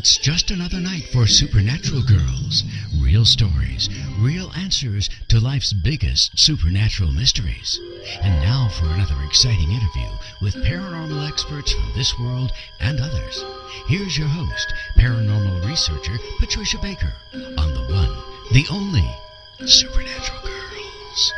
It's just another night for Supernatural Girls. Real stories, real answers to life's biggest supernatural mysteries. And now for another exciting interview with paranormal experts from this world and others. Here's your host, paranormal researcher Patricia Baker, on the one, the only Supernatural Girls.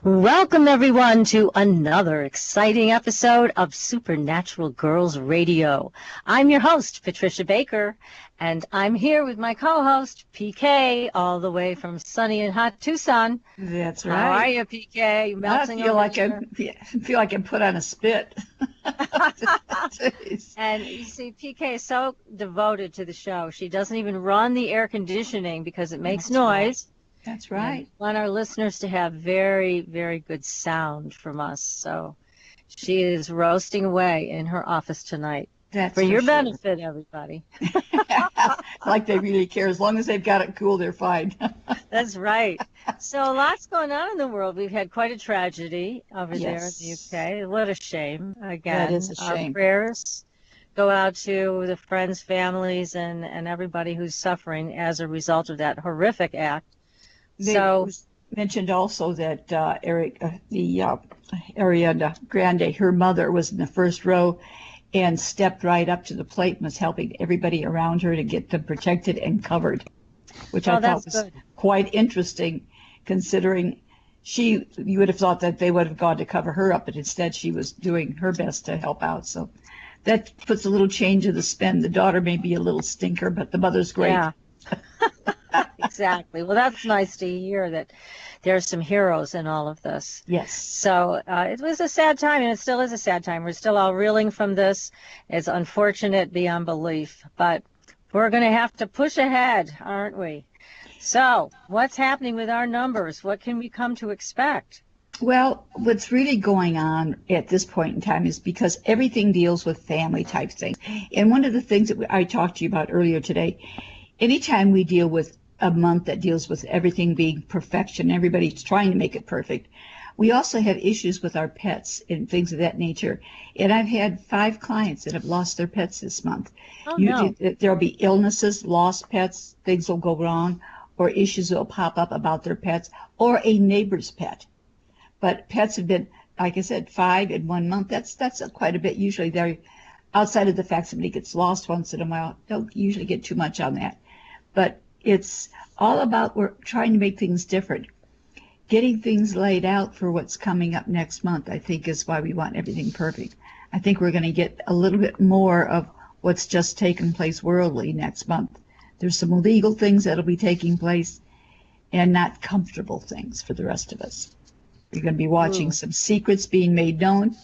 Welcome, everyone, to another exciting episode of Supernatural Girls Radio. I'm your host, Patricia Baker, and I'm here with my co-host, PK, all the way from sunny and hot Tucson. That's right. How are you, PK? Melting I feel like I'm put on a spit. And you see, PK is so devoted to the show. She doesn't even run the air conditioning because it makes noise. Right. That's right. And we want our listeners to have very, very good sound from us. So she is roasting away in her office tonight. That's for your benefit, everybody. Like they really care. As long as they've got it cool, they're fine. That's right. So lots going on in the world. We've had quite a tragedy over there in the UK. What a shame. Again, that is a shame. Our prayers go out to the friends, families, and everybody who's suffering as a result of that horrific act. Was mentioned also that Ariana Grande, her mother, was in the first row and stepped right up to the plate and was helping everybody around her to get them protected and covered, which I thought was quite interesting, considering you would have thought that they would have gone to cover her up, but instead she was doing her best to help out. So that puts a little change of the spin. The daughter may be a little stinker, but the mother's great. Yeah. Exactly. Well, that's nice to hear that there's some heroes in all of this. Yes. So it was a sad time, and it still is a sad time. We're still all reeling from this. It's unfortunate beyond belief, but we're going to have to push ahead, aren't we? So what's happening with our numbers? What can we come to expect? Well, what's really going on at this point in time is because everything deals with family type things. And one of the things that I talked to you about earlier today, anytime we deal with a month that deals with everything being perfection, everybody's trying to make it perfect, we also have issues with our pets and things of that nature. And I've had 5 clients that have lost their pets this month. No. There'll be illnesses, lost pets, things will go wrong, or issues will pop up about their pets or a neighbor's pet. But pets have been, like I said, 5 in 1 month. That's quite a bit. Usually they're outside of the fact somebody gets lost once in a while. Don't usually get too much on that. But it's all about we're trying to make things different. Getting things laid out for what's coming up next month, I think, is why we want everything perfect. I think we're going to get a little bit more of what's just taken place worldly next month. There's some legal things that'll be taking place and not comfortable things for the rest of us. You're going to be watching some secrets being made known,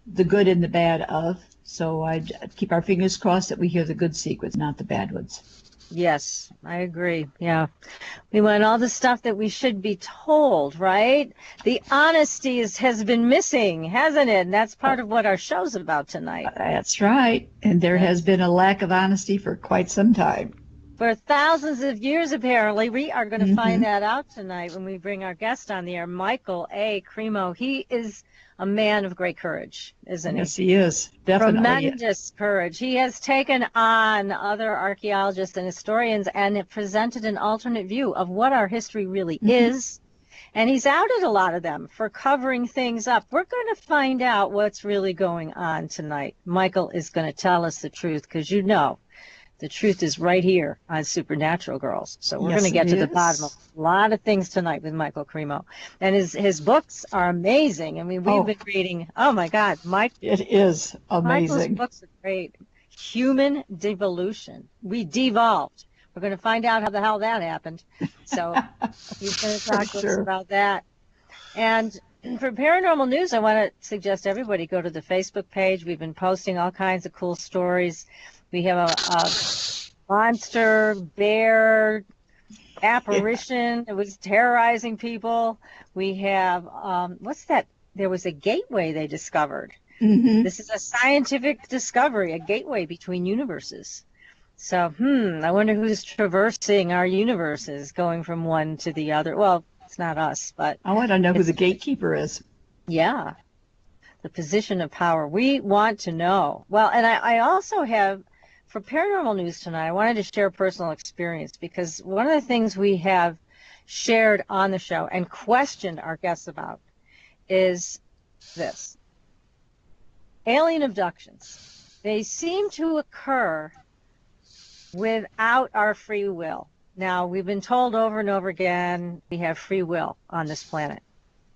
the good and the bad of. So I'd keep our fingers crossed that we hear the good secrets, not the bad ones. Yes, I agree. Yeah. We want all the stuff that we should be told, right? The honesty has been missing, hasn't it? And that's part of what our show's about tonight. That's right. And there has been a lack of honesty for quite some time. For thousands of years, apparently. We are going to find that out tonight when we bring our guest on the air, Micheal A. Cremo. He is a man of great courage, isn't he? Yes, he is. Definitely. Tremendous courage. He has taken on other archaeologists and historians and presented an alternate view of what our history really is. And he's outed a lot of them for covering things up. We're going to find out what's really going on tonight. Micheal is going to tell us the truth because the truth is right here on Supernatural Girls. So we're going to get to the bottom of a lot of things tonight with Micheal Cremo. And his books are amazing. I mean, we've been reading, oh my God, it is amazing. Michael's books are great. Human Devolution. We devolved. We're going to find out how the hell that happened. So he's going to talk to us about that. And for paranormal news, I want to suggest everybody go to the Facebook page. We've been posting all kinds of cool stories. We have a monster bear apparition that was terrorizing people. We have, what's that? There was a gateway they discovered This is a scientific discovery, a gateway between universes. So, I wonder who's traversing our universes, going from one to the other. Well, it's not us, but I want to know who the gatekeeper is. Yeah, the position of power. We want to know. Well, and I also have, for paranormal news tonight, I wanted to share a personal experience, because one of the things we have shared on the show and questioned our guests about is this. Alien abductions. They seem to occur without our free will. Now, we've been told over and over again we have free will on this planet.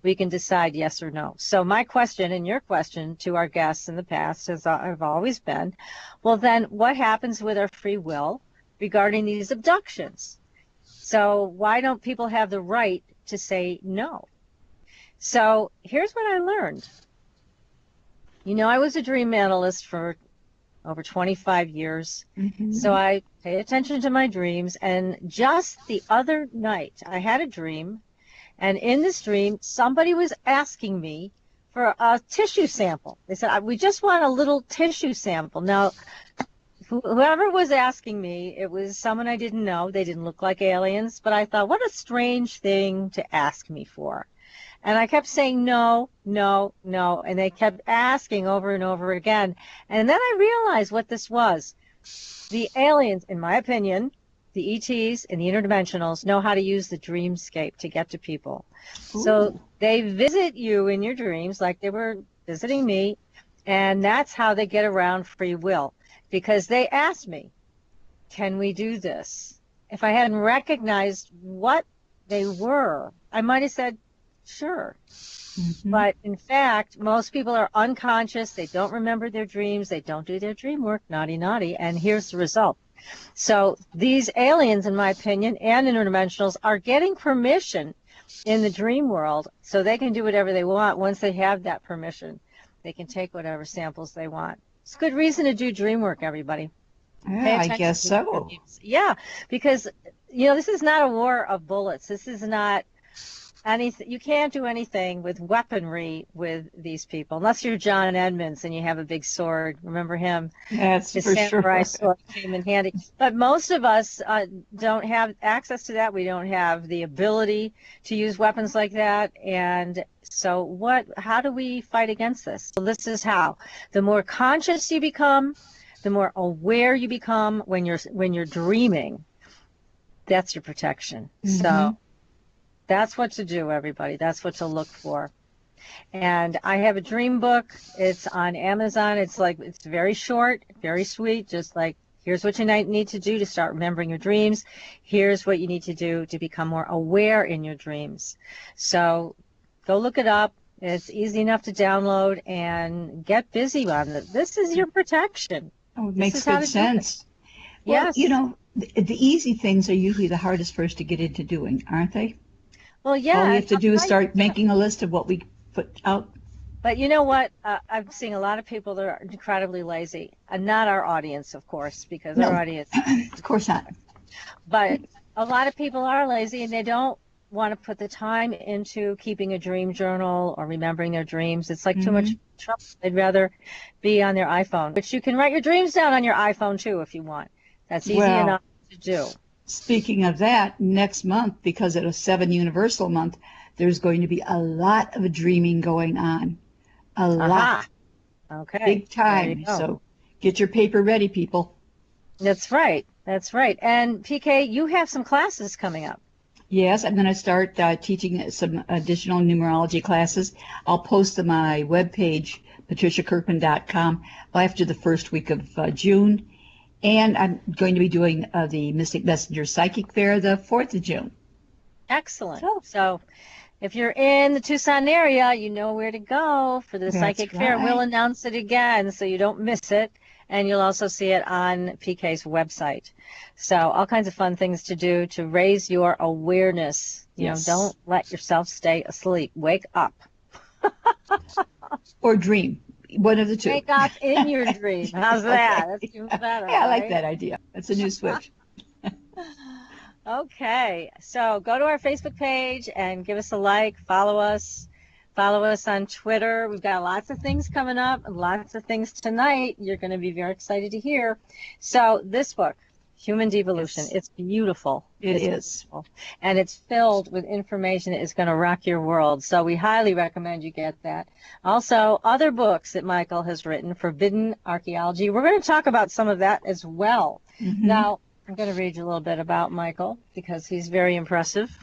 We can decide yes or no. So my question and your question to our guests in the past have always been, well, then what happens with our free will regarding these abductions? So why don't people have the right to say no? So here's what I learned. I was a dream analyst for over 25 years. So I pay attention to my dreams. And just the other night, I had a dream. And in this dream, somebody was asking me for a tissue sample. They said, we just want a little tissue sample. Now, whoever was asking me, it was someone I didn't know. They didn't look like aliens. But I thought, what a strange thing to ask me for. And I kept saying no, no, no. And they kept asking over and over again. And then I realized what this was. The aliens, in my opinion, the ETs and the interdimensionals know how to use the dreamscape to get to people. Ooh. So they visit you in your dreams like they were visiting me. And that's how they get around free will. Because they asked me, can we do this? If I hadn't recognized what they were, I might have said, sure. But in fact, most people are unconscious. They don't remember their dreams. They don't do their dream work. Naughty, naughty. And here's the result. So these aliens, in my opinion, and interdimensionals are getting permission in the dream world so they can do whatever they want. Once they have that permission, they can take whatever samples they want. It's a good reason to do dream work, everybody. Yeah, I guess so. Yeah, because, this is not a war of bullets. This is not anything. You can't do anything with weaponry with these people, unless you're John Edmonds and you have a big sword. Remember him? That's His for samurai sure. sword came in handy. But most of us don't have access to that. We don't have the ability to use weapons like that. And so how do we fight against this? So this is how. The more conscious you become, the more aware you become when you're dreaming. That's your protection. So that's what to do, everybody. That's what to look for. And I have a dream book. It's on Amazon. It's very short, very sweet. Just like, here's what you need to do to start remembering your dreams. Here's what you need to do to become more aware in your dreams. So go look it up. It's easy enough to download and get busy on it. This is your protection. Oh, it makes good sense. Well, Yes. The easy things are usually the hardest for us to get into doing, aren't they? Well, yeah. All we have to do is start making a list of what we put out. But you know what? I'm seeing a lot of people that are incredibly lazy. And not our audience, of course, because our audience. Of course not. But a lot of people are lazy and they don't want to put the time into keeping a dream journal or remembering their dreams. It's like too much trouble. They'd rather be on their iPhone, which you can write your dreams down on your iPhone too if you want. That's easy enough to do. Speaking of that, next month, because it's a 7 Universal month, there's going to be a lot of dreaming going on. A lot. Okay. Big time. So get your paper ready, people. That's right. That's right. And PK, you have some classes coming up. Yes, I'm going to start teaching some additional numerology classes. I'll post them on my webpage, patriciakirkman.com, after the first week of June. And I'm going to be doing the Mystic Messenger Psychic Fair the 4th of June. Excellent. So if you're in the Tucson area, you know where to go for the Psychic Fair. We'll announce it again so you don't miss it. And you'll also see it on PK's website. So all kinds of fun things to do to raise your awareness. You know, don't let yourself stay asleep. Wake up. Or dream. One of the two. Wake up in your dream. How's that? That's even better. Yeah, I like that idea. That's a new switch. Okay. So go to our Facebook page and give us a like, follow us. Follow us on Twitter. We've got lots of things coming up, lots of things tonight you're going to be very excited to hear. So this book, Human Devolution, it's beautiful. It is. Beautiful. And it's filled with information that is going to rock your world. So we highly recommend you get that. Also, other books that Micheal has written, Forbidden Archaeology. We're going to talk about some of that as well. Mm-hmm. Now, I'm going to read you a little bit about Micheal because he's very impressive.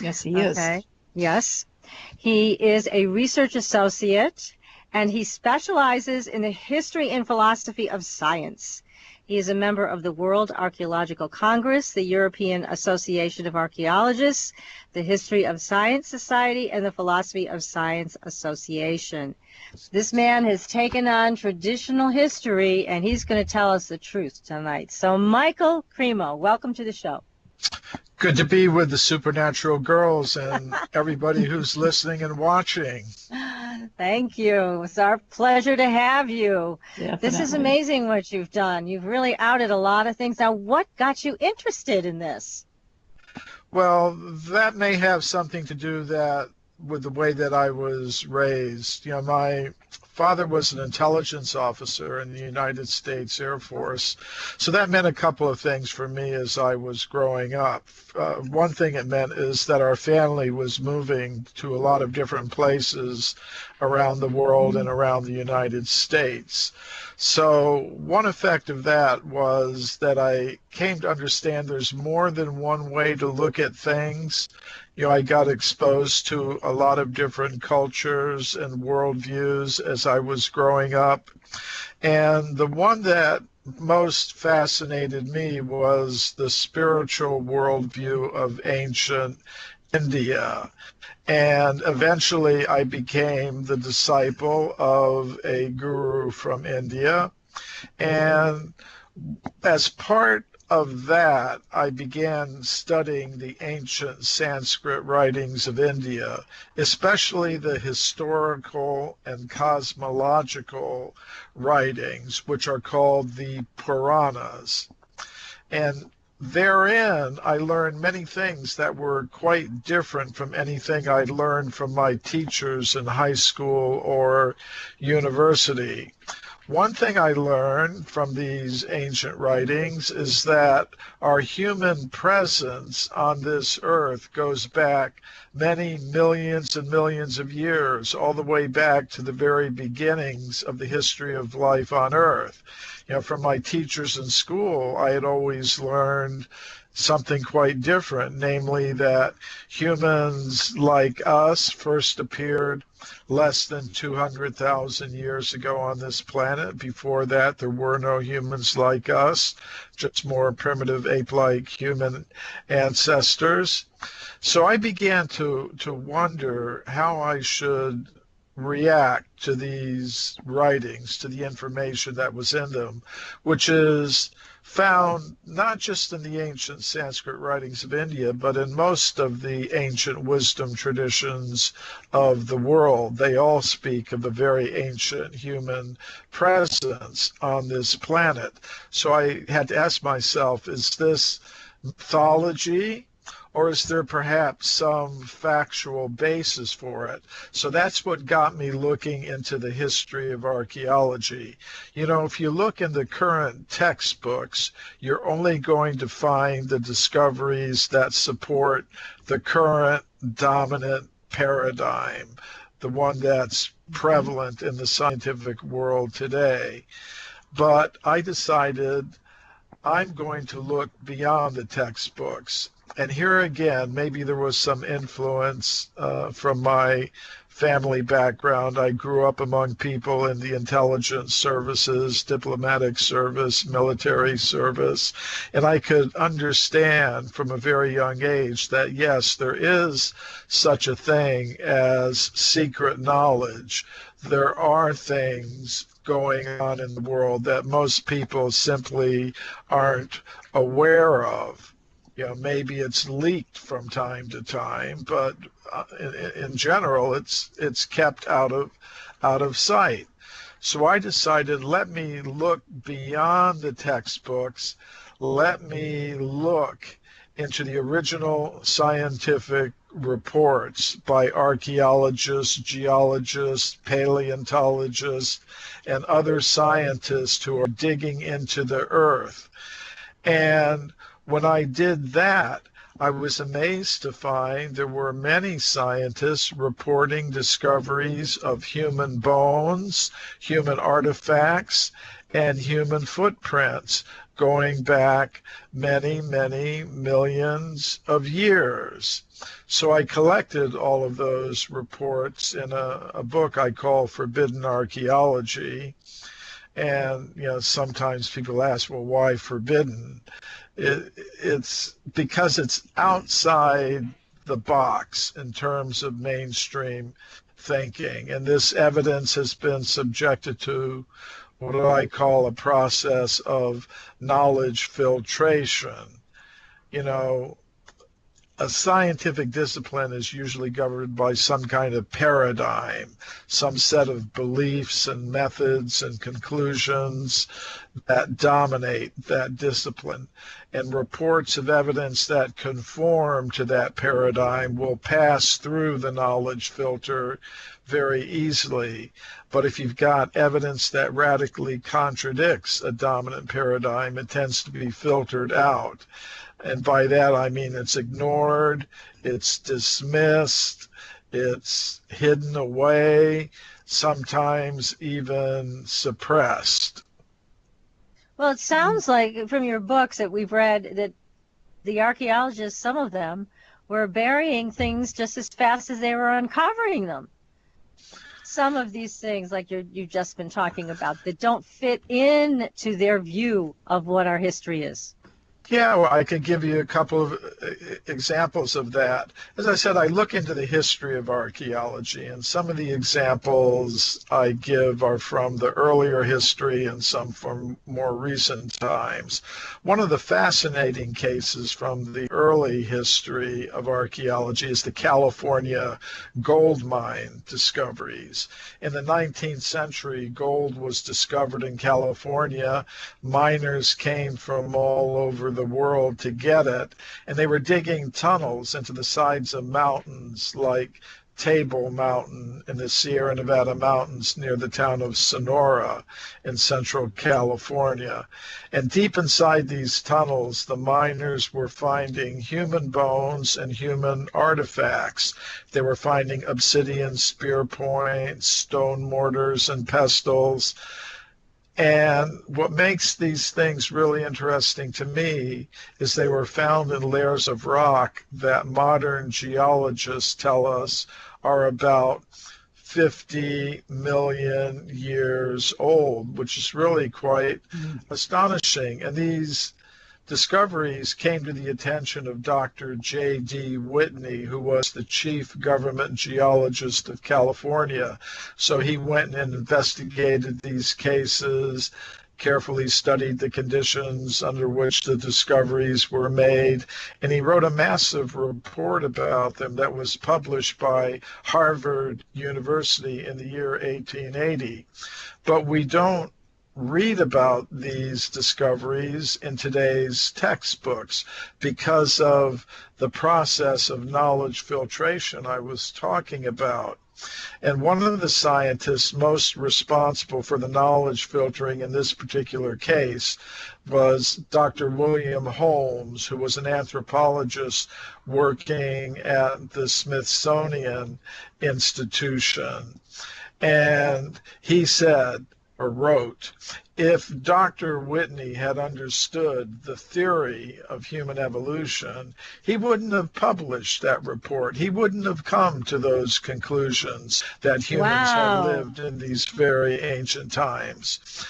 Yes, he is. Okay. Yes. He is a research associate, and he specializes in the history and philosophy of science. He is a member of the World Archaeological Congress, the European Association of Archaeologists, the History of Science Society, and the Philosophy of Science Association. This man has taken on traditional history, and he's going to tell us the truth tonight. So, Micheal Cremo, welcome to the show. Good to be with the Supernatural Girls and everybody who's listening and watching. Thank you. It's our pleasure to have you. Definitely. This is amazing what you've done. You've really outed a lot of things. Now, what got you interested in this? Well, that may have something to do with the way that I was raised. You know, my father was an intelligence officer in the United States Air Force, so that meant a couple of things for me as I was growing up. One thing it meant is that our family was moving to a lot of different places around the world and around the United States. So one effect of that was that I came to understand there's more than one way to look at things. You know, I got exposed to a lot of different cultures and worldviews as I was growing up. And the one that most fascinated me was the spiritual worldview of ancient India. And eventually I became the disciple of a guru from India. And as part of that, I began studying the ancient Sanskrit writings of India, especially the historical and cosmological writings, which are called the Puranas. And therein, I learned many things that were quite different from anything I'd learned from my teachers in high school or university. One thing I learned from these ancient writings is that our human presence on this earth goes back many millions and millions of years, all the way back to the very beginnings of the history of life on earth. You know, from my teachers in school, I had always learned something quite different, namely that humans like us first appeared less than 200,000 years ago on this planet. Before that, there were no humans like us, just more primitive ape-like human ancestors. So I began to wonder how I should react to these writings, to the information that was in them, which is found not just in the ancient Sanskrit writings of India, but in most of the ancient wisdom traditions of the world. They all speak of a very ancient human presence on this planet. So I had to ask myself, is this mythology, or is there perhaps some factual basis for it? So that's what got me looking into the history of archaeology. You know, if you look in the current textbooks, you're only going to find the discoveries that support the current dominant paradigm, the one that's prevalent in the scientific world today. But I decided I'm going to look beyond the textbooks. And here again, maybe there was some influence from my family background. I grew up among people in the intelligence services, diplomatic service, military service, and I could understand from a very young age that, yes, there is such a thing as secret knowledge. There are things going on in the world that most people simply aren't aware of. You know, maybe it's leaked from time to time, but in general, it's kept out of sight. So I decided, let me look beyond the textbooks. Let me look into the original scientific reports by archaeologists, geologists, paleontologists, and other scientists who are digging into the earth. And when I did that, I was amazed to find there were many scientists reporting discoveries of human bones, human artifacts, and human footprints going back many, many millions of years. So I collected all of those reports in a book I call Forbidden Archaeology. And, sometimes people ask, well, why forbidden? It's because it's outside the box in terms of mainstream thinking. And this evidence has been subjected to what I call a process of knowledge filtration. A scientific discipline is usually governed by some kind of paradigm, some set of beliefs and methods and conclusions that dominate that discipline. And reports of evidence that conform to that paradigm will pass through the knowledge filter very easily. But if you've got evidence that radically contradicts a dominant paradigm, it tends to be filtered out. And by that, I mean it's ignored, it's dismissed, it's hidden away, sometimes even suppressed. Well, it sounds like from your books that we've read that the archaeologists, some of them, were burying things just as fast as they were uncovering them. Some of these things, like you've just been talking about, that don't fit in to their view of what our history is. Yeah, well, I could give you a couple of examples of that. As I said, I look into the history of archaeology, and some of the examples I give are from the earlier history and some from more recent times. One of the fascinating cases from the early history of archaeology is the California gold mine discoveries. In the 19th century, gold was discovered in California. Miners came from all over the world to get it, and they were digging tunnels into the sides of mountains like Table Mountain in the Sierra Nevada mountains near the town of Sonora in central California. And deep inside these tunnels, the miners were finding human bones and human artifacts. They were finding obsidian spear points, stone mortars, and pestles. And what makes these things really interesting to me is they were found in layers of rock that modern geologists tell us are about 50 million years old, which is really quite astonishing. And these discoveries came to the attention of Dr. J.D. Whitney, who was the chief government geologist of California. So he went and investigated these cases, carefully studied the conditions under which the discoveries were made, and he wrote a massive report about them that was published by Harvard University in the year 1880. But we don't read about these discoveries in today's textbooks because of the process of knowledge filtration I was talking about. And one of the scientists most responsible for the knowledge filtering in this particular case was Dr. William Holmes, who was an anthropologist working at the Smithsonian Institution. And he said, or wrote, if Dr. Whitney had understood the theory of human evolution, he wouldn't have published that report. He wouldn't have come to those conclusions that humans had lived in these very ancient times.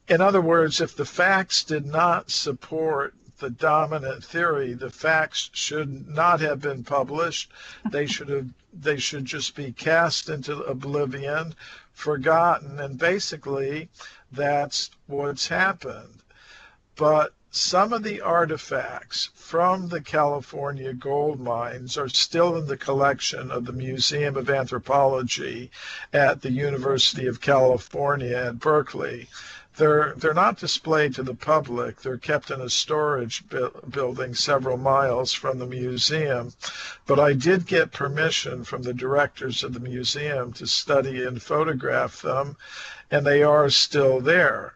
In other words, if the facts did not support the dominant theory, the facts should not have been published. They should just be cast into oblivion, forgotten, and basically that's what's happened. But some of the artifacts from the California gold mines are still in the collection of the Museum of Anthropology at the University of California at Berkeley. They're not displayed to the public. They're kept in a storage building several miles from the museum. But I did get permission from the directors of the museum to study and photograph them, and they are still there.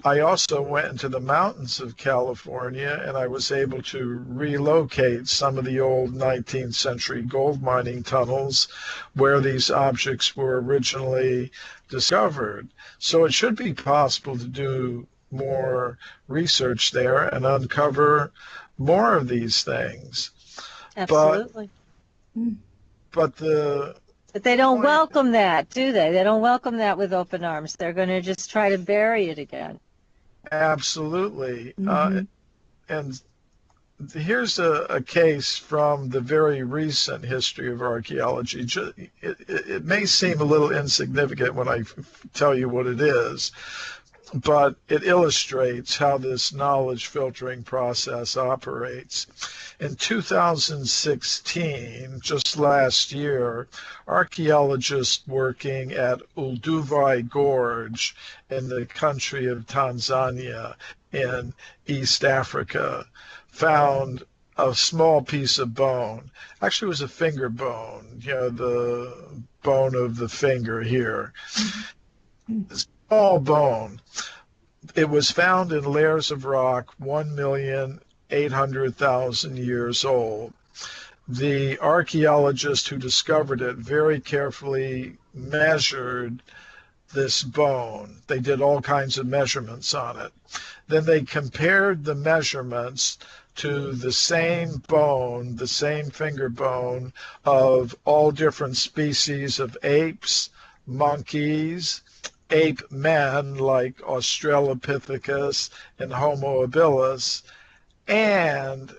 I also went into the mountains of California, and I was able to relocate some of the old 19th century gold mining tunnels where these objects were originally discovered. So it should be possible to do more research there and uncover more of these things. Absolutely. But they don't welcome that, do they? They don't welcome that with open arms. They're going to just try to bury it again. Absolutely. And here's a case from the very recent history of archaeology. It may seem a little insignificant when I tell you what it is, but it illustrates how this knowledge filtering process operates. In 2016, just last year, archaeologists working at Olduvai Gorge in the country of Tanzania in East Africa found a small piece of bone. Actually, it was a finger bone, the bone of the finger here. Small bone. It was found in layers of rock 1,800,000 years old. The archaeologist who discovered it very carefully measured this bone. They did all kinds of measurements on it. Then they compared the measurements to the same bone, the same finger bone of all different species of apes, monkeys, ape men like Australopithecus and Homo habilis, and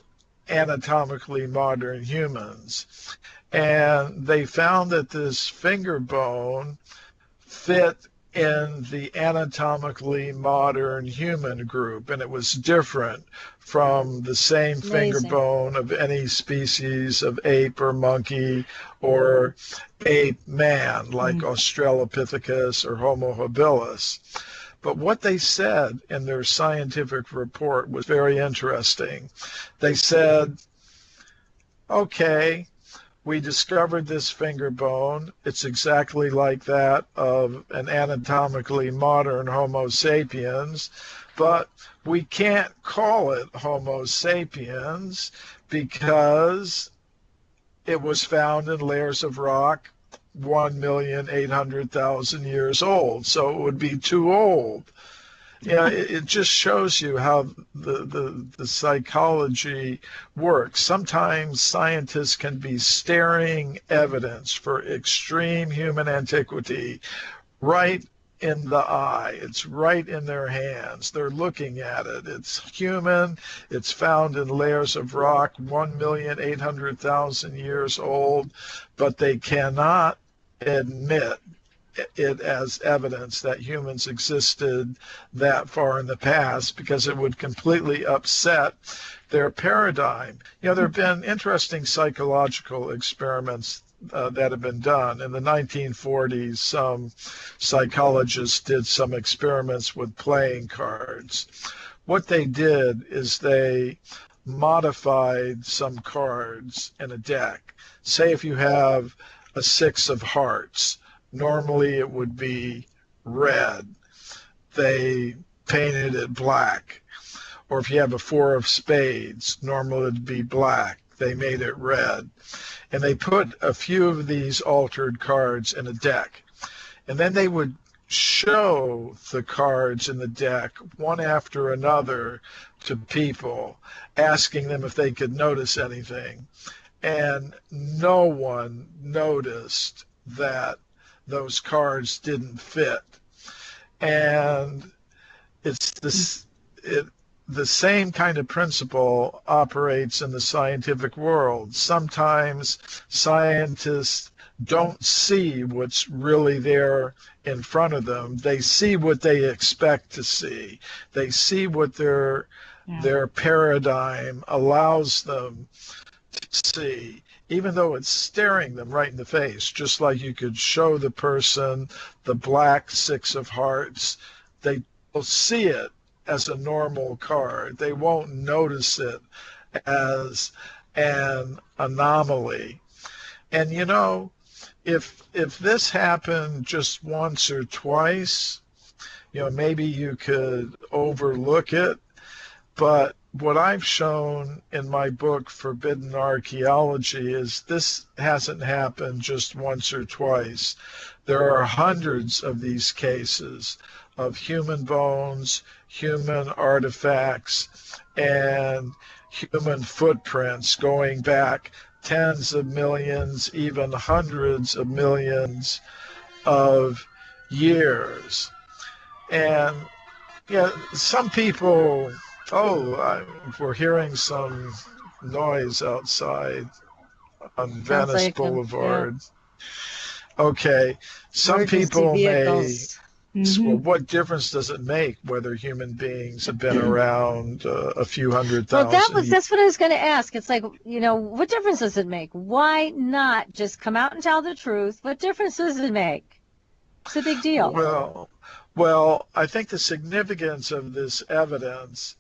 anatomically modern humans. And they found that this finger bone fit in the anatomically modern human group, and it was different from the same finger bone of any species of ape or monkey or ape man like Australopithecus or Homo habilis. But what they said in their scientific report was very interesting. They said, okay, we discovered this finger bone. It's exactly like that of an anatomically modern Homo sapiens, but we can't call it Homo sapiens because it was found in layers of rock 1,800,000 years old, so it would be too old. It just shows you how the psychology works. Sometimes scientists can be staring evidence for extreme human antiquity right in the eye. It's right in their hands. They're looking at it. It's human. It's found in layers of rock 1,800,000 years old, but they cannot admit it as evidence that humans existed that far in the past because it would completely upset their paradigm. There have been interesting psychological experiments that have been done. In the 1940s, some psychologists did some experiments with playing cards. What they did is they modified some cards in a deck. Say if you have a 6 of hearts, normally it would be red. They painted it black. Or if you have a 4 of spades, normally it would be black. They made it red. And they put a few of these altered cards in a deck. And then they would show the cards in the deck one after another to people, asking them if they could notice anything. And no one noticed that those cards didn't fit. And it's the same kind of principle operates in the scientific world. Sometimes scientists don't see what's really there in front of them. They see what they expect to see. They see what their paradigm allows them to see, even though it's staring them right in the face. Just like you could show the person the black 6 of hearts, they see it as a normal card. They won't notice it as an anomaly. And you know, if this happened just once or twice, you know, maybe you could overlook it. But what I've shown in my book, Forbidden Archaeology, is this hasn't happened just once or twice. There are hundreds of these cases of human bones, human artifacts, and human footprints going back tens of millions, even hundreds of millions of years. And yeah, some people, we're hearing some noise outside on Venice like Boulevard. Okay, some Emergency people vehicles. well, what difference does it make whether human beings have been around a few hundred thousand Well, that's what I was going to ask. It's like, you know, what difference does it make? Why not just come out and tell the truth? What difference does it make? It's a big deal. Well, I think the significance of this evidence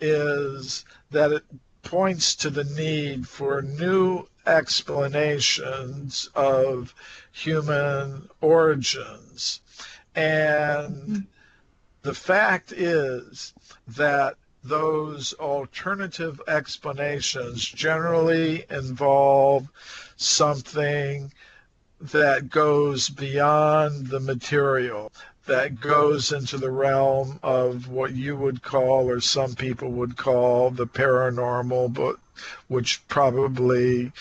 is that it points to the need for new explanations of human origins. And the fact is that those alternative explanations generally involve something that goes beyond the material, that goes into the realm of what you would call, or some people would call, the paranormal, but which probably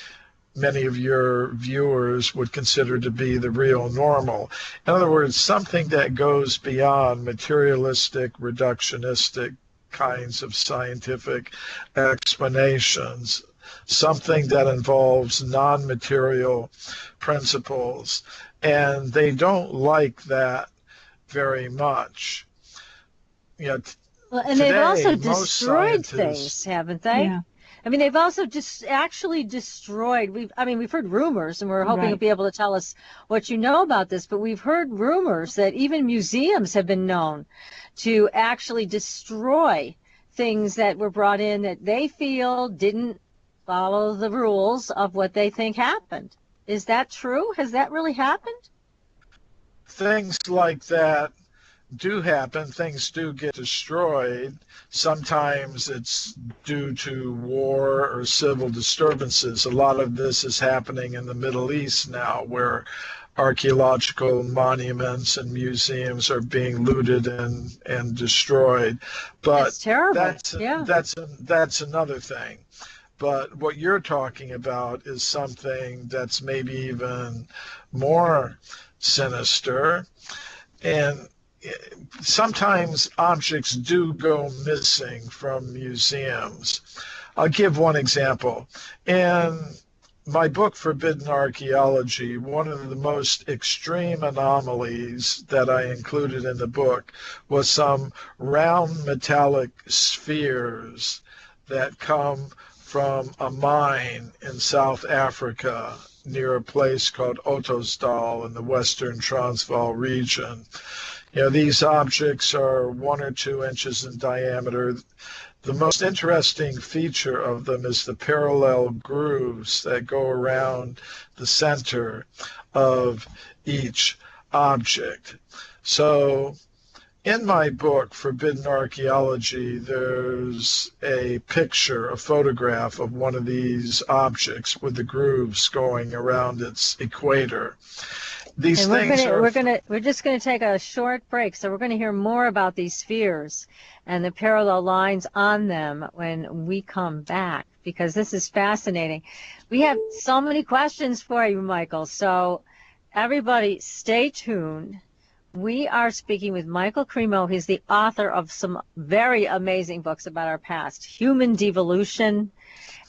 many of your viewers would consider to be the real normal. In other words, something that goes beyond materialistic, reductionistic kinds of scientific explanations, something that involves non-material principles. And they don't like that very much. You know, And today, they've also most destroyed scientists- things, haven't they? Yeah. I mean, they've also just actually destroyed. We've heard rumors, and we're hoping Right. you'll be able to tell us what you know about this. But we've heard rumors that even museums have been known to actually destroy things that were brought in that they feel didn't follow the rules of what they think happened. Is that true? Has that really happened? Things like that do happen. Things do get destroyed. Sometimes it's due to war or civil disturbances. A lot of this is happening in the Middle East now, where archaeological monuments and museums are being looted and destroyed. But That's terrible. that's another thing. But what you're talking about is something that's maybe even more sinister. And sometimes objects do go missing from museums. I'll give one example. In my book, Forbidden Archaeology, one of the most extreme anomalies that I included in the book was some round metallic spheres that come from a mine in South Africa near a place called Ottosdal in the western Transvaal region. You know, these objects are 1 or 2 inches in diameter. The most interesting feature of them is the parallel grooves that go around the center of each object. So in my book, Forbidden Archaeology, there's a picture, a photograph of one of these objects with the grooves going around its equator. These And things we're just gonna take a short break, so we're gonna hear more about these spheres and the parallel lines on them when we come back, because this is fascinating. We have so many questions for you, Micheal. So everybody, stay tuned. We are speaking with Micheal Cremo. He's the author of some very amazing books about our past, Human Devolution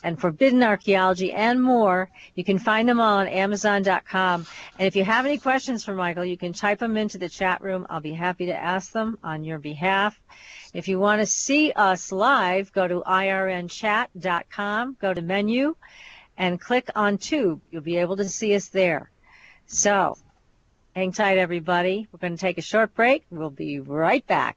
and Forbidden Archaeology, and more. You can find them all on Amazon.com. And if you have any questions for Micheal, you can type them into the chat room. I'll be happy to ask them on your behalf. If you want to see us live, go to irnchat.com, go to menu, and click on Tube. You'll be able to see us there. So hang tight, everybody. We're going to take a short break. We'll be right back.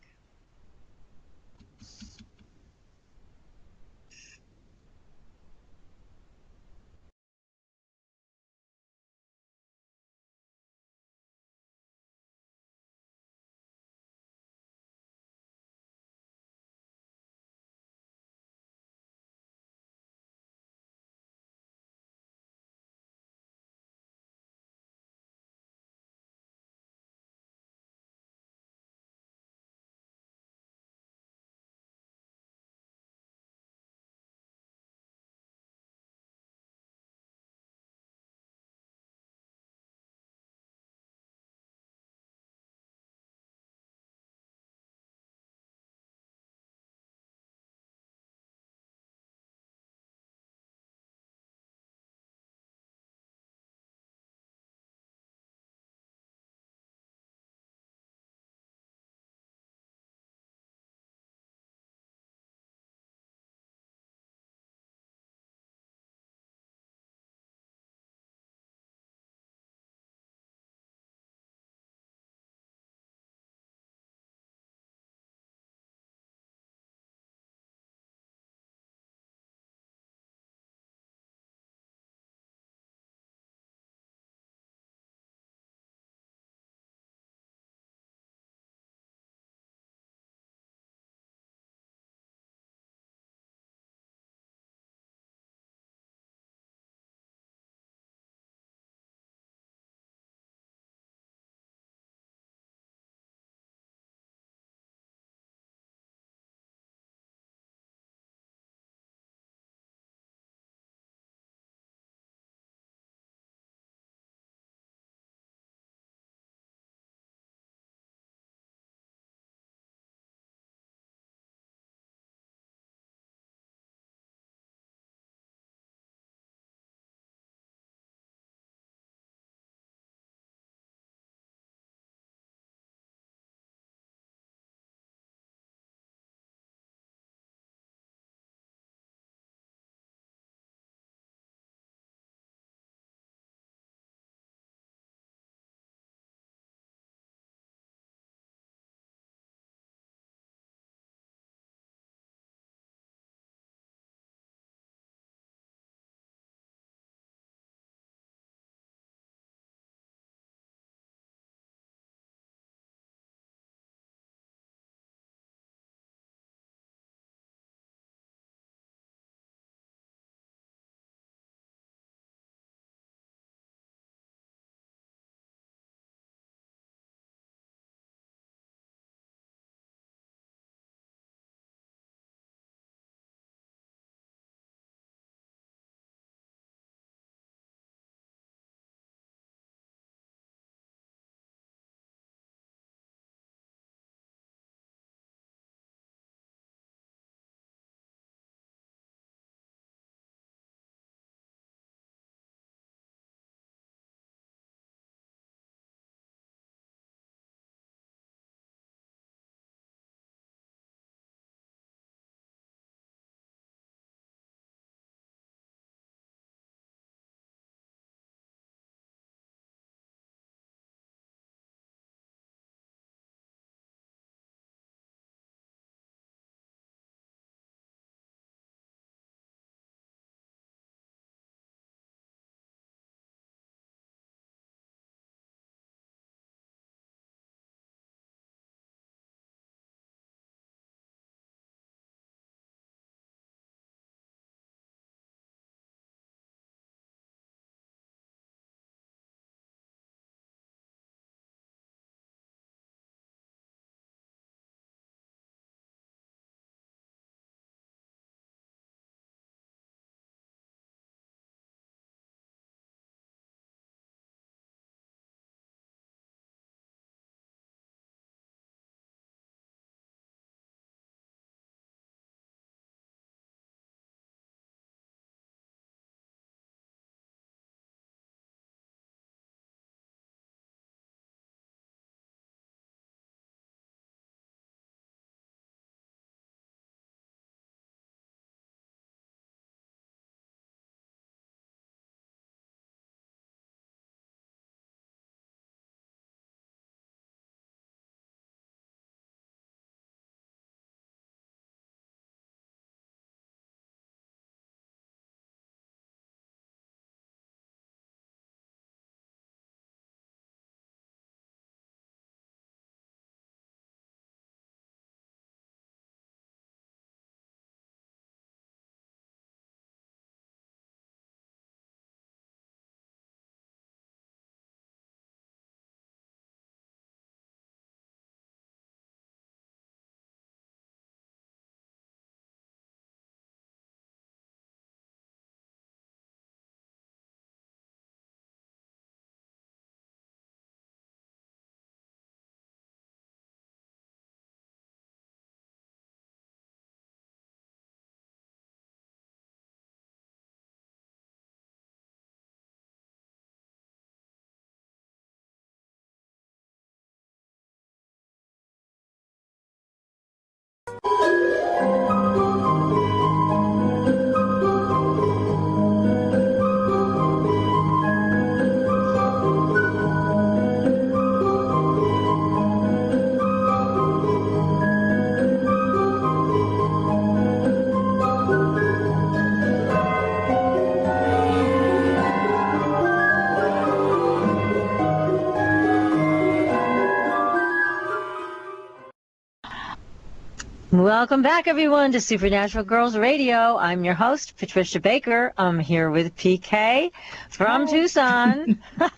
Welcome back, everyone, to Supernatural Girls Radio. I'm your host, Patricia Baker. I'm here with PK from Tucson. And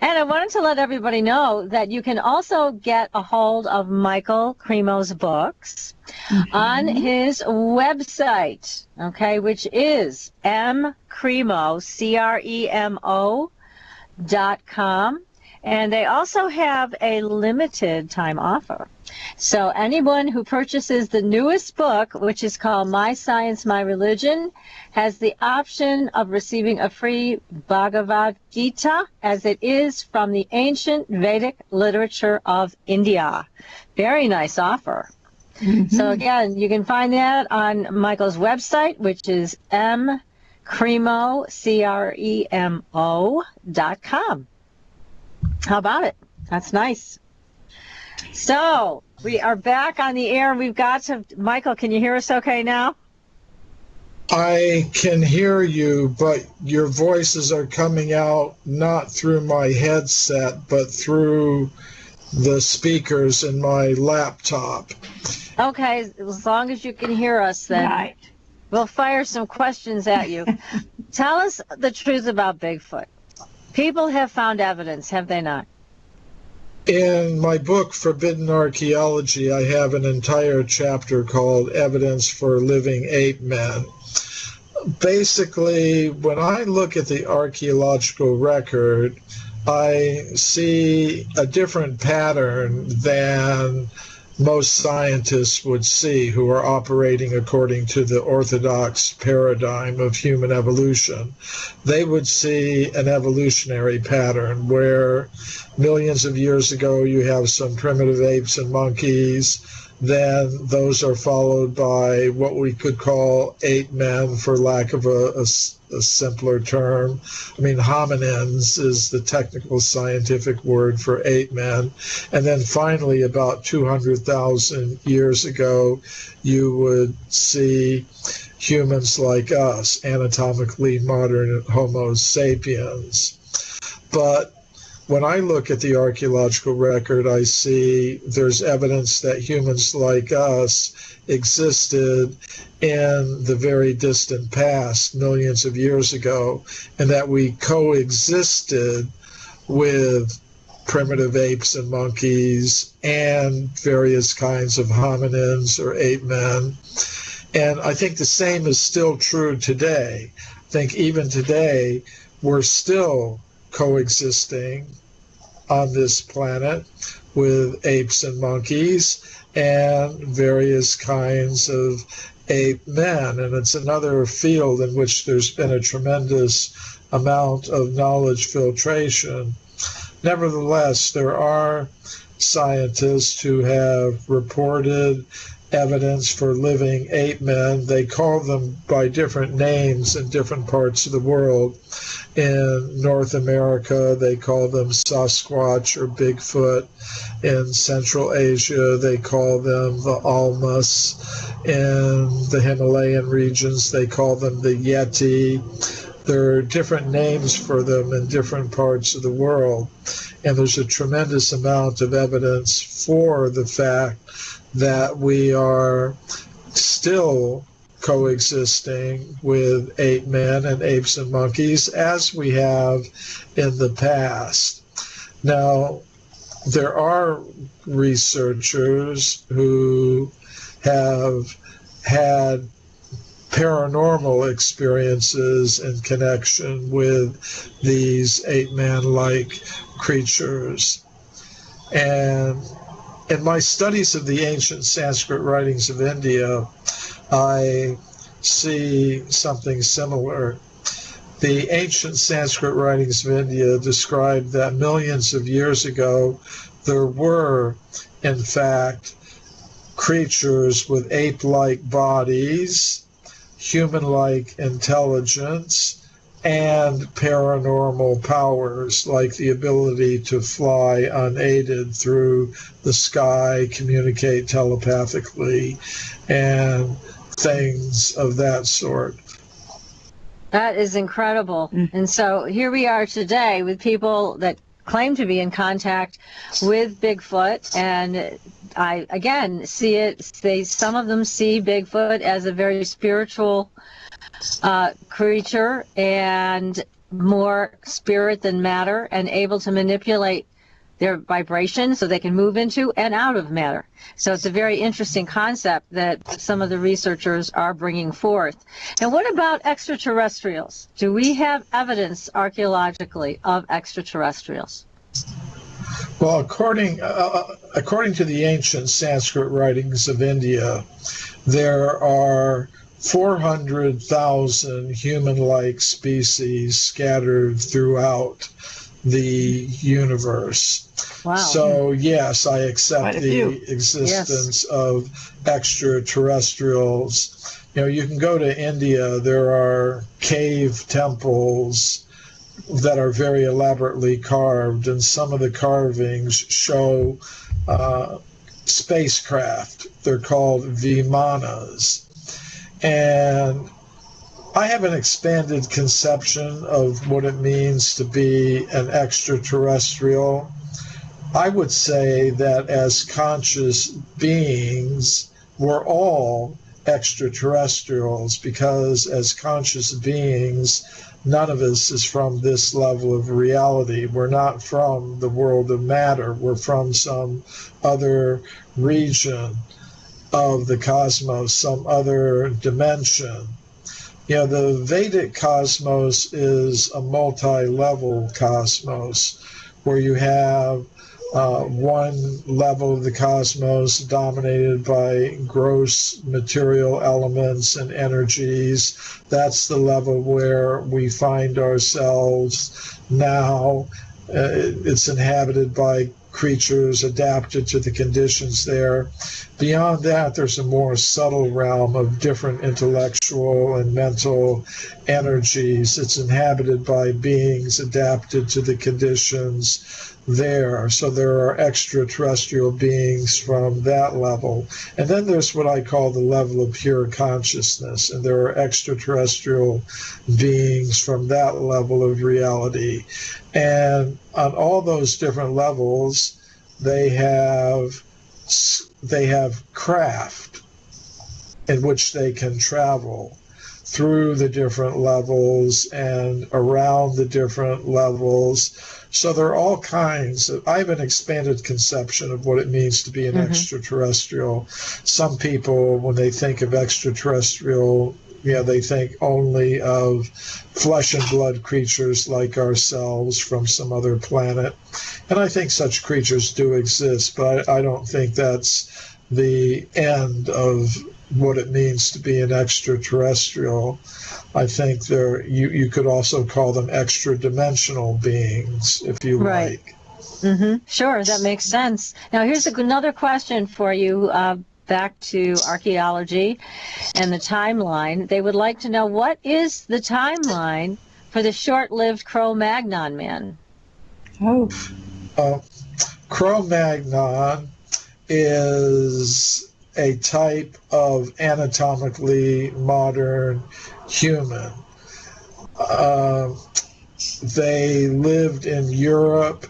I wanted to let everybody know that you can also get a hold of Micheal Cremo's books on his website, okay, which is mcremo, CREMO.com. And they also have a limited time offer. So anyone who purchases the newest book, which is called My Science, My Religion, has the option of receiving a free Bhagavad Gita, as it is from the ancient Vedic literature of India. Very nice offer. So again, you can find that on Micheal's website, which is mcremo, CREMO.com. How about it? That's nice. So we are back on the air. We've got to, Micheal, can you hear us okay now? I can hear you, but your voices are coming out not through my headset, but through the speakers in my laptop. Okay, as long as you can hear us, then Right. we'll fire some questions at you. Tell us the truth about Bigfoot. People have found evidence, have they not? In my book, Forbidden Archeology, I have an entire chapter called Evidence for Living Ape Men. Basically, when I look at the archaeological record, I see a different pattern than most scientists would see who are operating according to the orthodox paradigm of human evolution. They would see an evolutionary pattern where millions of years ago you have some primitive apes and monkeys, then those are followed by what we could call ape men, for lack of a simpler term. I mean, hominins is the technical scientific word for ape men. And then finally, about 200,000 years ago, you would see humans like us, anatomically modern Homo sapiens. But when I look at the archaeological record, I see there's evidence that humans like us existed in the very distant past, millions of years ago, and that we coexisted with primitive apes and monkeys and various kinds of hominins or ape men. And I think the same is still true today. I think even today, we're still coexisting on this planet with apes and monkeys and various kinds of ape men. And it's another field in which there's been a tremendous amount of knowledge filtration. Nevertheless, there are scientists who have reported evidence for living ape men. They call them by different names in different parts of the world. In North America, they call them Sasquatch or Bigfoot. In Central Asia, they call them the Almas. In the Himalayan regions, they call them the Yeti. There are different names for them in different parts of the world. And there's a tremendous amount of evidence for the fact that we are still coexisting with ape men and apes and monkeys as we have in the past. Now, there are researchers who have had paranormal experiences in connection with these ape man-like creatures. And in my studies of the ancient Sanskrit writings of India, I see something similar. The ancient Sanskrit writings of India describe that millions of years ago, there were, in fact, creatures with ape-like bodies, human-like intelligence, and paranormal powers, like the ability to fly unaided through the sky, communicate telepathically, and things of that sort. That is incredible. And so here we are today with people that claim to be in contact with Bigfoot, and I again see it. Some of them see Bigfoot as a very spiritual creature, and more spirit than matter, and able to manipulate their vibration so they can move into and out of matter. So it's a very interesting concept that some of the researchers are bringing forth. And what about extraterrestrials? Do we have evidence archaeologically of extraterrestrials? Well, according to the ancient Sanskrit writings of India, there are 400,000 human-like species scattered throughout the universe. Wow. So yes, I accept the existence of extraterrestrials. You know, you can go to India, there are cave temples that are very elaborately carved, and some of the carvings show spacecraft. They're called vimanas. And I have an expanded conception of what it means to be an extraterrestrial. I would say that as conscious beings, we're all extraterrestrials, because as conscious beings, none of us is from this level of reality. We're not from the world of matter. We're from some other region of the cosmos, some other dimension. You know, the Vedic cosmos is a multi-level cosmos where you have one level of the cosmos dominated by gross material elements and energies. That's the level where we find ourselves now. It's inhabited by creatures adapted to the conditions there. Beyond that, there's a more subtle realm of different intellectual and mental energies. It's inhabited by beings adapted to the conditions there. So there are extraterrestrial beings from that level. And then there's what I call the level of pure consciousness. And there are extraterrestrial beings from that level of reality. And on all those different levels, they have craft in which they can travel through the different levels and around the different levels. So there are all kinds of, I have an expanded conception of what it means to be an extraterrestrial. Some people, when they think of extraterrestrial, they think only of flesh and blood creatures like ourselves from some other planet. And I think such creatures do exist, but I don't think that's the end of what it means to be an extraterrestrial. I think you could also call them extra-dimensional beings, if you like. Sure, that makes sense. Now, here's another question for you. Back to archaeology and the timeline. They would like to know, what is the timeline for the short-lived Cro-Magnon man? Cro-Magnon is a type of anatomically modern human. They lived in Europe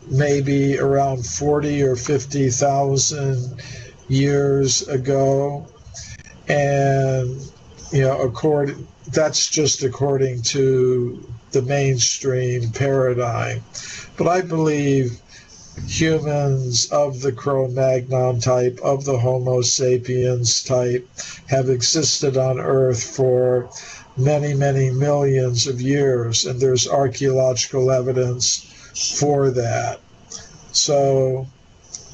maybe around 40 or 50,000 years ago, and that's just according to the mainstream paradigm. But I believe humans of the Cro-Magnon type, of the Homo sapiens type, have existed on Earth for many, many millions of years, and there's archaeological evidence for that. So,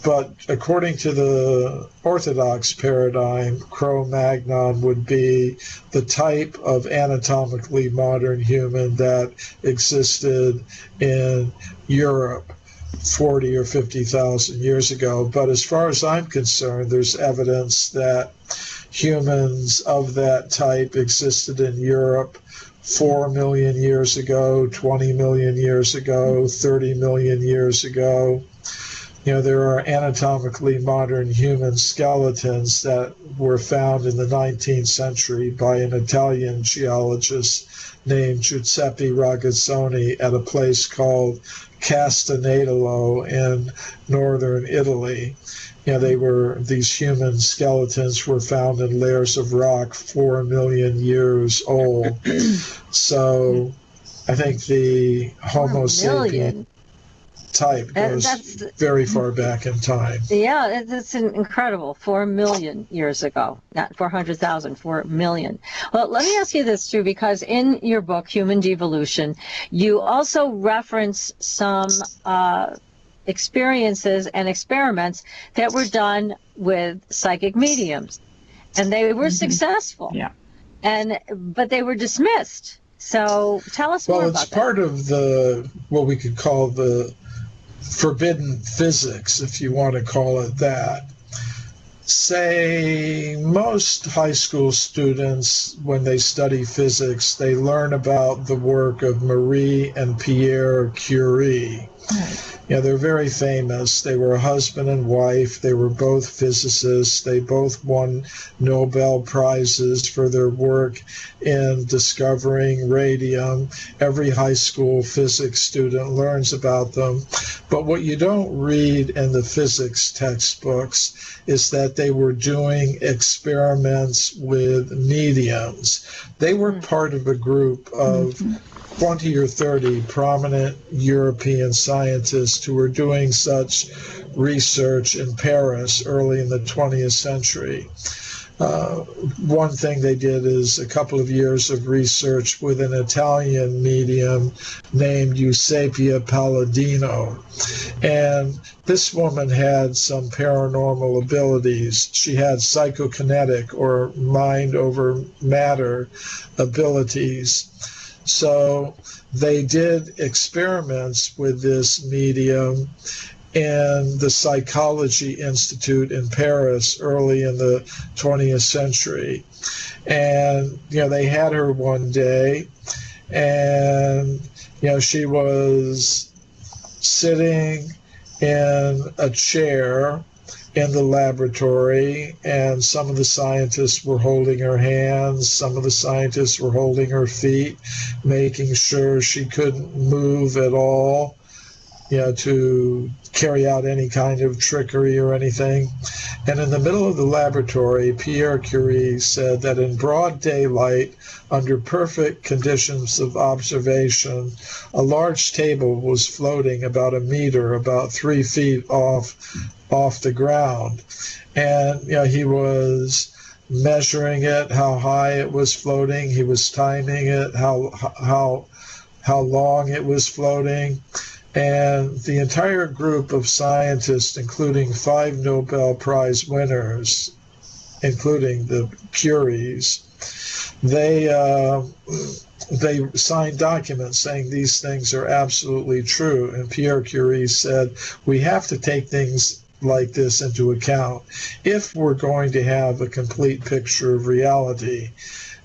but according to the Orthodox paradigm, Cro-Magnon would be the type of anatomically modern human that existed in Europe 40 or 50,000 years ago. But as far as I'm concerned, there's evidence that humans of that type existed in Europe 4 million years ago, 20 million years ago, 30 million years ago. There are anatomically modern human skeletons that were found in the 19th century by an Italian geologist named Giuseppe Ragazzoni at a place called Castanedolo in northern Italy. These human skeletons were found in layers of rock 4 million years old. So I think the Homo sapien type goes very far back in time. Yeah, that's incredible. 4 million years ago, not 400,000, 4 million. Well, let me ask you this too, because in your book, Human Devolution, you also reference some experiences and experiments that were done with psychic mediums, and they were successful. Yeah. But they were dismissed. So tell us more about that. Well, it's part of what we could call the forbidden physics, if you want to call it that. Say most high school students, when they study physics, they learn about the work of Marie and Pierre Curie. Right. They're very famous. They were a husband and wife. They were both physicists. They both won Nobel Prizes for their work in discovering radium. Every high school physics student learns about them. But what you don't read in the physics textbooks is that they were doing experiments with mediums. They were part of a group of 20 or 30 prominent European scientists who were doing such research in Paris early in the 20th century. One thing they did is a couple of years of research with an Italian medium named Eusapia Palladino. And this woman had some paranormal abilities. She had psychokinetic or mind over matter abilities. So they did experiments with this medium in the Psychology Institute in Paris early in the 20th century. And, they had her one day, and, she was sitting in a chair in the laboratory, and some of the scientists were holding her hands, some of the scientists were holding her feet, making sure she couldn't move at all, to carry out any kind of trickery or anything. And in the middle of the laboratory, Pierre Curie said that in broad daylight, under perfect conditions of observation, a large table was floating about a meter, about 3 feet off the ground. And he was measuring it, how high it was floating. He was timing it, how long it was floating. And the entire group of scientists, including 5 Nobel Prize winners, including the Curies, they signed documents saying these things are absolutely true. And Pierre Curie said, we have to take things like this into account if we're going to have a complete picture of reality.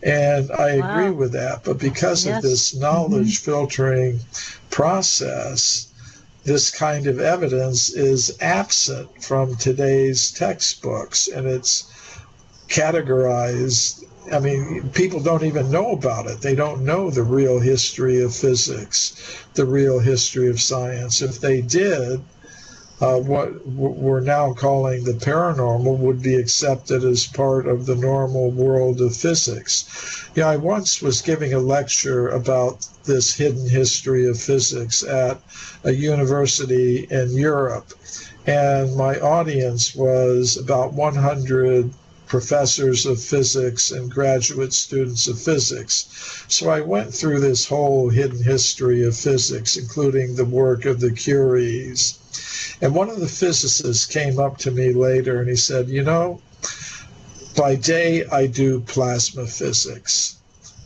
And I agree with that. But because of this knowledge filtering process, this kind of evidence is absent from today's textbooks, and it's categorized. I mean, people don't even know about it. They don't know the real history of physics, the real history of science. If they did, what we're now calling the paranormal would be accepted as part of the normal world of physics. I once was giving a lecture about this hidden history of physics at a university in Europe, and my audience was about 100 professors of physics and graduate students of physics. So I went through this whole hidden history of physics, including the work of the Curies. And one of the physicists came up to me later and he said, by day I do plasma physics,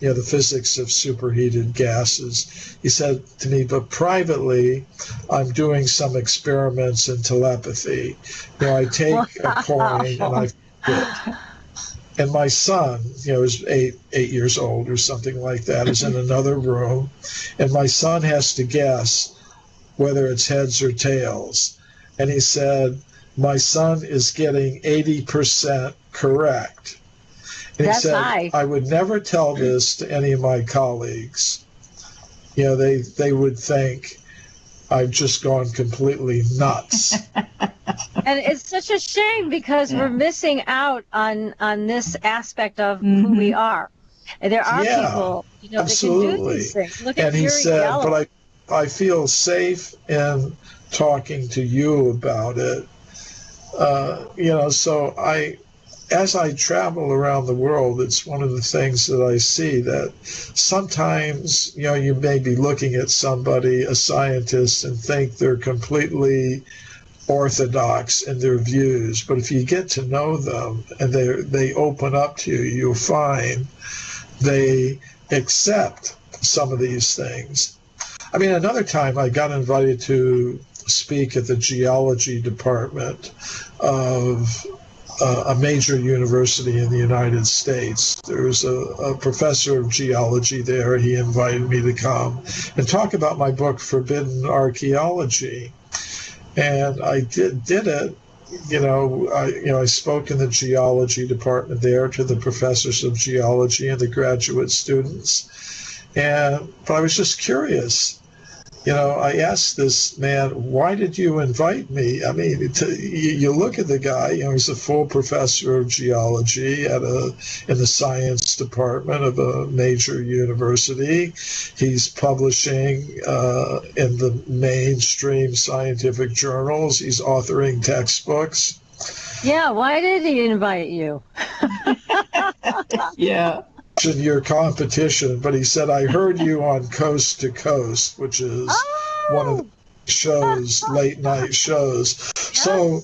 the physics of superheated gases. He said to me, but privately I'm doing some experiments in telepathy. I take a coin and I flip it. And my son, is eight years old or something like that, is in another room, and my son has to guess whether it's heads or tails. and he said, my son is getting 80% correct. And he said, high. I would never tell this to any of my colleagues. You know, they would think I've just gone completely nuts. And it's such a shame because we're missing out on this aspect of who we are. And there are people, you know, that can do these things. Look at and he Fury said, Yellow. but I feel safe in talking to you about it. You know, so as I travel around the world, it's one of the things that I see that sometimes, you know, you may be looking at somebody, a scientist, and think they're completely orthodox in their views. But if you get to know them and they open up to you, you'll find they accept some of these things. I mean, another time I got invited to speak at the geology department of a major university in the United States. There was a professor of geology there. He invited me to come and talk about my book, Forbidden Archeology. And I did it. I spoke in the geology department there to the professors of geology and the graduate students. But I was just curious. You know, I asked this man, why did you invite me? I mean, you look at the guy, you know, he's a full professor of geology in the science department of a major university. He's publishing in the mainstream scientific journals. He's authoring textbooks. Yeah, why did he invite you? Yeah. Your competition, but he said, I heard you on Coast to Coast, which is one of the shows, late night shows. Yes. So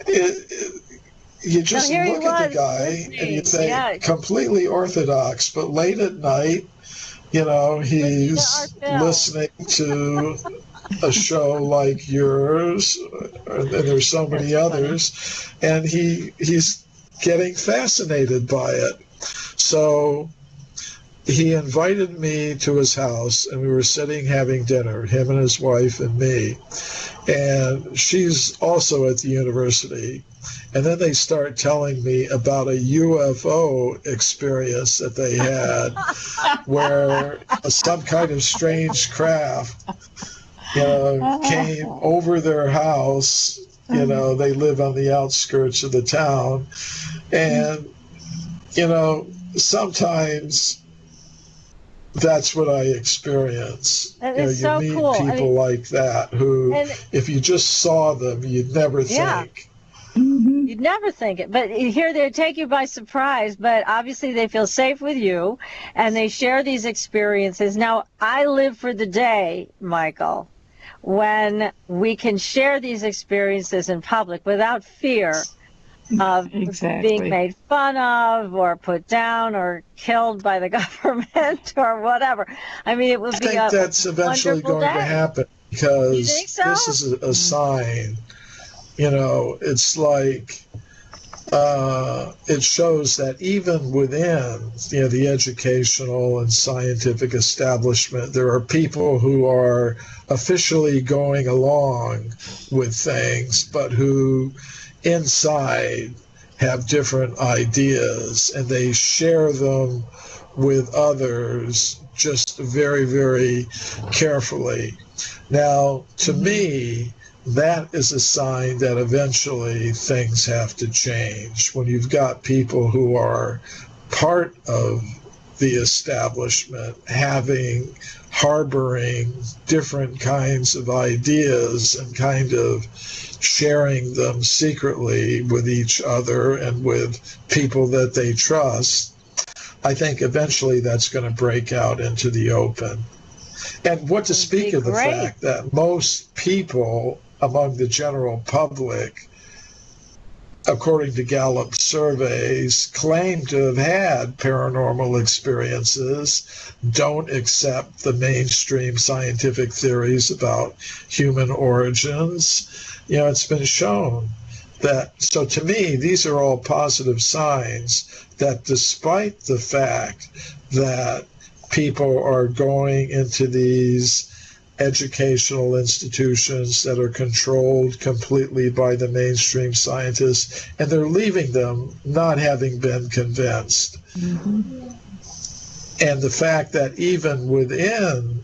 you just look at the guy and you think completely orthodox, but late at night, you know, he's listening to a show like yours, and there's so many others, and he's getting fascinated by it. So he invited me to his house, and we were sitting having dinner, him and his wife and me. And she's also at the university. And then they start telling me about a UFO experience that they had where some kind of strange craft, you know, came over their house. You know, they live on the outskirts of the town. And you know, sometimes that's what I experience. And you know, it's you so meet cool. people like that who, if you just saw them, you'd never think. You'd never think it. But here they take you by surprise, but obviously they feel safe with you, and they share these experiences. Now, I live for the day, Micheal, when we can share these experiences in public without fear of being made fun of or put down or killed by the government or whatever. I mean, it would be I think that's eventually going to happen because this is a sign. You know, it's like it shows that even within, you know, the educational and scientific establishment, there are people who are officially going along with things, but who inside have different ideas, and they share them with others just very, very carefully. Now, to me, that is a sign that eventually things have to change. When you've got people who are part of the establishment harboring different kinds of ideas and kind of sharing them secretly with each other and with people that they trust, I think eventually that's going to break out into the open. And what to speak of the fact that most people among the general public, according to Gallup surveys, claim to have had paranormal experiences, don't accept the mainstream scientific theories about human origins. You know, it's been shown that, so to me, these are all positive signs that despite the fact that people are going into these educational institutions that are controlled completely by the mainstream scientists, and they're leaving them not having been convinced. Mm-hmm. And the fact that even within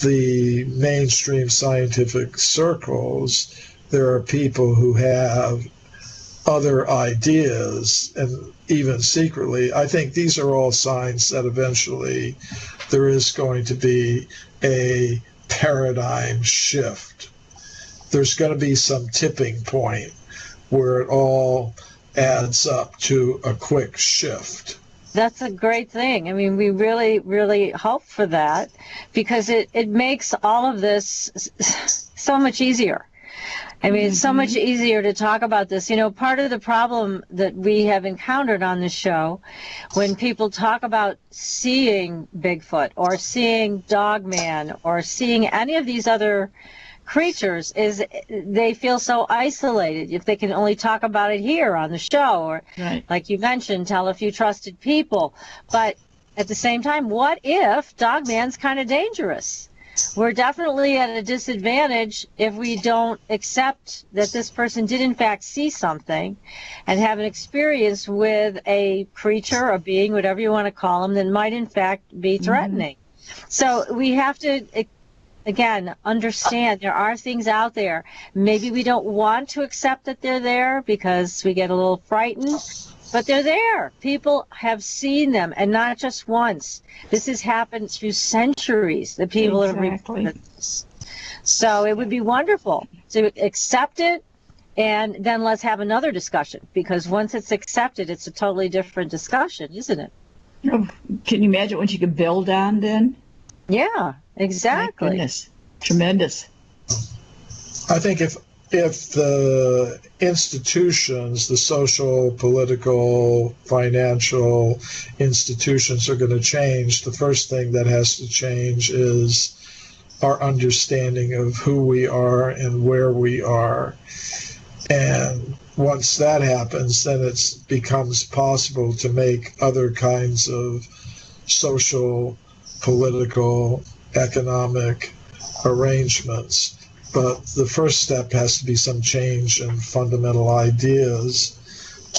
the mainstream scientific circles, there are people who have other ideas, and even secretly, I think these are all signs that eventually there is going to be a paradigm shift. There's going to be some tipping point where it all adds up to a quick shift. That's a great thing. I mean, we really, really hope for that, because it makes all of this so much easier. I mean, it's so much easier to talk about this. You know, part of the problem that we have encountered on this show, when people talk about seeing Bigfoot or seeing Dogman or seeing any of these other creatures, is they feel so isolated if they can only talk about it here on the show, or Right. like you mentioned, tell a few trusted people. But at the same time, what if Dogman's kind of dangerous? We're definitely at a disadvantage if we don't accept that this person did in fact see something and have an experience with a creature or being, whatever you want to call them, that might in fact be threatening. So we have to, again, understand there are things out there. Maybe we don't want to accept that they're there because we get a little frightened, but they're there. People have seen them, and not just once. This has happened through centuries that people have reported this. So it would be wonderful to accept it, and then let's have another discussion, because once it's accepted, it's a totally different discussion, isn't it? Oh, can you imagine what you could build on then? Yeah, exactly. My goodness. Tremendous. I think if the institutions, the social, political, financial institutions are going to change, the first thing that has to change is our understanding of who we are and where we are. And once that happens, then it becomes possible to make other kinds of social, political, economic arrangements. But the first step has to be some change in fundamental ideas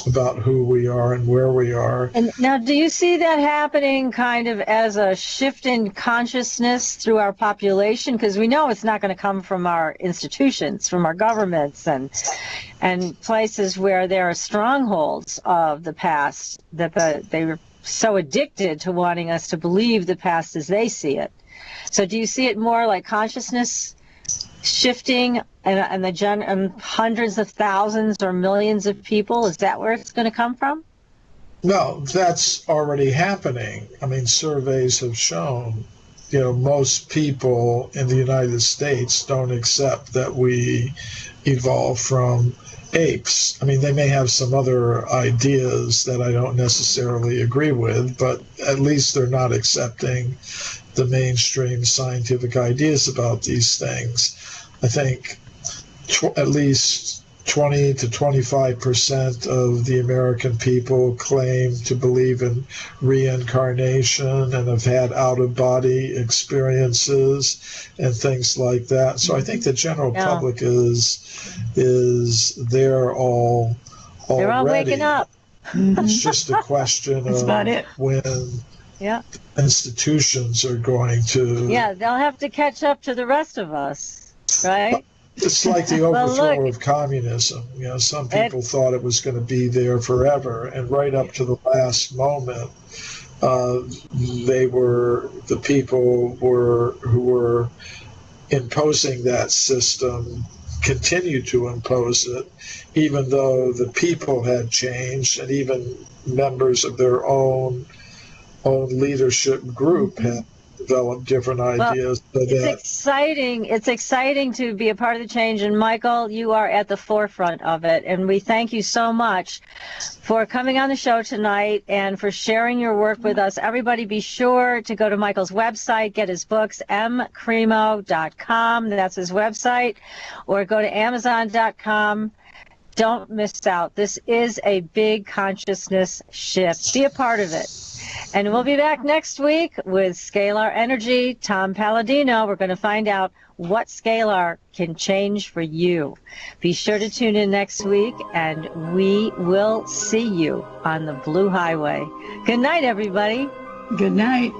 about who we are and where we are. And now, do you see that happening kind of as a shift in consciousness through our population? Because we know it's not going to come from our institutions, from our governments and places where there are strongholds of the past, that they were so addicted to wanting us to believe the past as they see it. So do you see it more like consciousness shifting and hundreds of thousands or millions of people? Is that where it's going to come from? No, that's already happening. I mean, surveys have shown, most people in the United States don't accept that we evolved from apes. I mean, they may have some other ideas that I don't necessarily agree with, but at least they're not accepting the mainstream scientific ideas about these things. I think at least 20 to 25% of the American people claim to believe in reincarnation and have had out-of-body experiences and things like that. So I think the general public is there already. They're all waking up. It's just a question of when institutions are going to... Yeah, they'll have to catch up to the rest of us, right? It's like the overthrow of communism. Some people thought it was going to be there forever, and right up to the last moment, the people who were imposing that system continued to impose it, even though the people had changed, and even members of their own leadership group had developed different ideas. It's exciting to be a part of the change, and Michael, you are at the forefront of it, and we thank you so much for coming on the show tonight and for sharing your work with us. Everybody be sure to go to Michael's website, get his books, mcremo.com, that's his website, or go to amazon.com. Don't miss out. This is a big consciousness shift. Be a part of it. And we'll be back next week with Scalar Energy. Tom Palladino. We're going to find out what Scalar can change for you. Be sure to tune in next week, and we will see you on the Blue Highway. Good night, everybody. Good night.